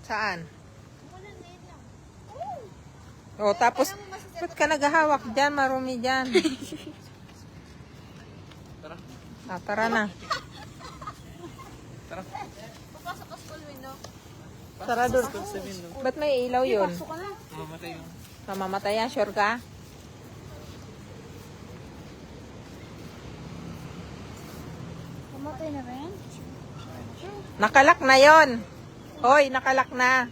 Saan? Oh, tapos, ba't ka naghahawak dyan? Marumi dyan. Ah, tara na. Papasok ka school window. Tara doon. Ba't may ilaw yun? Mamatay yung... Mamamatay yan, sure ka? Pamatay na ba yan? Nakalak na yon. Hoy, nakalak na.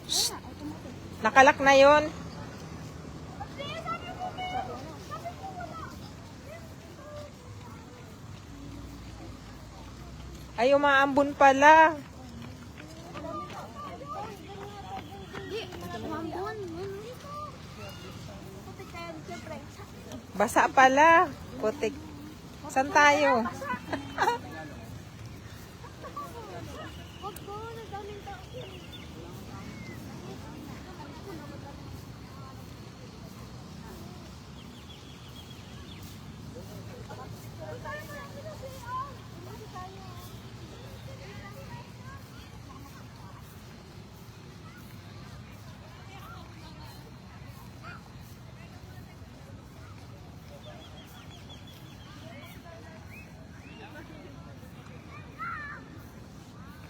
Shh. Nakalak na yon. Ay, umaambon pala. Mambon. Basa pala. Putik. Saan tayo? Wag ko, nagdaming tao.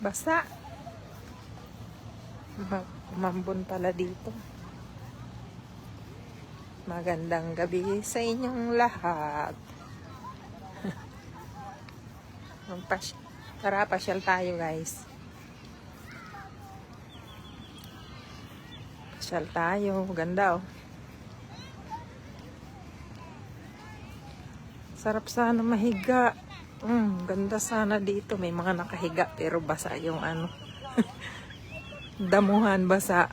Basa. Umambon pala dito. Magandang gabi sa inyong lahat. Tara, pasyal tayo guys. Pasyal tayo. Ganda oh. Sarap sana mahiga. Ganda sana dito. May mga nakahiga pero basa yung ano. Damuhan basa.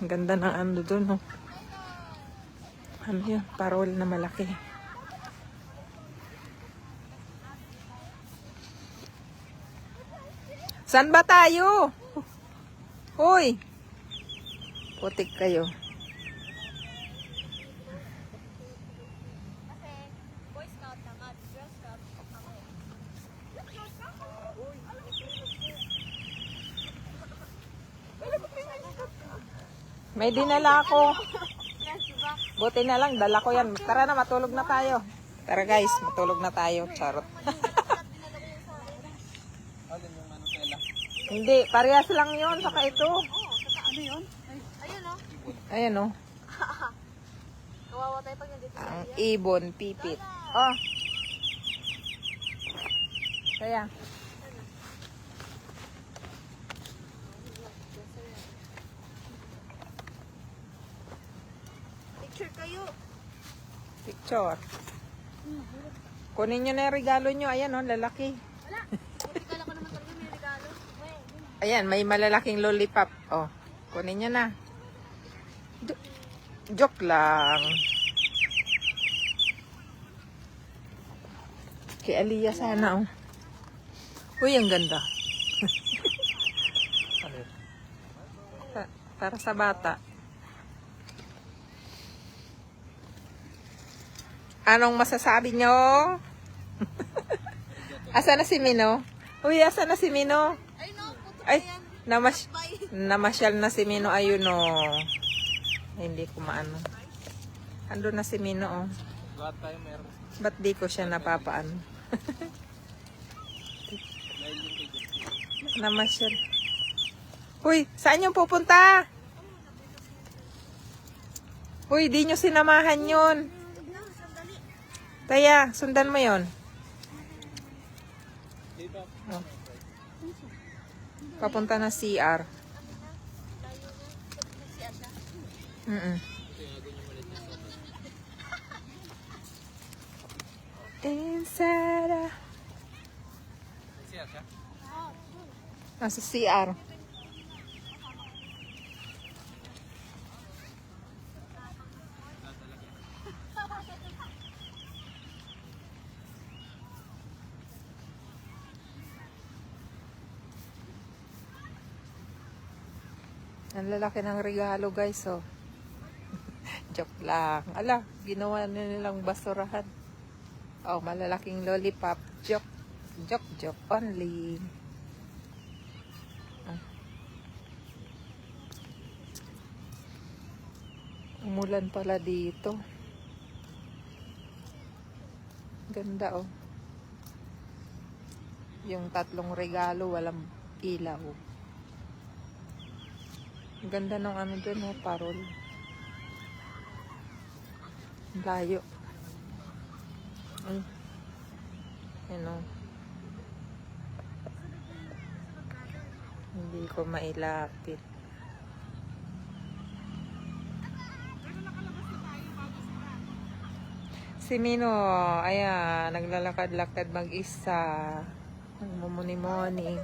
Ganda ng ano dun oh. Ano yun? Parol na malaki. Saan ba tayo? Hoy! Putik kayo. Kasi, Boy Scout na nga, Girl Scout ako. May dinala ako. Buti na lang, dala ko yan. Tara na, matulog na tayo. Tara guys, matulog na tayo. Charot. Alin yung ano tela? Hindi, parehas lang yun. Saka ito. Ano yun? Ayun o. Ayan oh. Kawawa tayo pag nandito sa Ang ibon, pipit. Oh. Kaya. picture kayo. Picture. Kunin nyo na yung regalo nyo. Ayan oh, lalaki. Wala. Buti kala ko naman talaga may regalo. Ayan, may malalaking lollipop. Oh, kunin nyo na. Joke lang. Kay Aliyah sana, oh. Uy, ang ganda. Para sa bata. Anong masasabi nyo? Asa na si Mino? Uy, asa na si Mino? Ay no, puto Ay, yan. namasyal na si Mino. Ayun, oh. Ay, hindi ko maano. Ando na si Mino, oh. Lahat tayo meron. Ba't di ko siya napapaano? Namasyal. Uy, saan yung pupunta? Uy, di nyo sinamahan yun. Taya, sundan mo yon. Dito. Oh. Papunta na CR. Inside. Siya siya. Nasa CR. Ang lalaki ng regalo guys, oh. Joke lang. Ala, ginawa na nilang basurahan. Oh, malalaking lollipop. Joke. Joke only. Umulan pala dito. Ganda oh. Yung 3 regalo, walang ilaw. Ang ganda ng ano dun oh, parol. Layo. Ay. Ano. Hindi ko mailapit. Si Mino, ayan, naglalakad-lakad mag-isa. Nagmumuni-muni.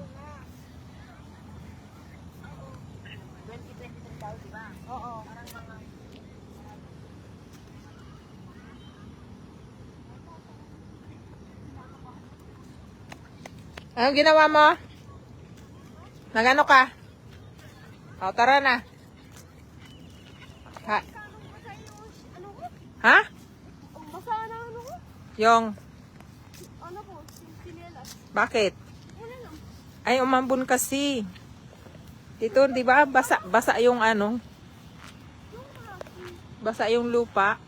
2023 daw, di ba? Oo. Parang mga... Ano ginawa mo? Nagano ka? O, tara na. Ha? Ano ko? Ha? Ang basa na ano ko? Yung, Ano ko? Sinelas. bakit? Wala lang. Ay, umambon kasi. Dito, di ba? Basa yung ano. Basa yung lupa.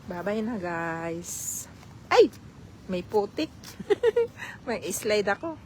Bye-bye na, guys. Ay! May putik. May slide ako.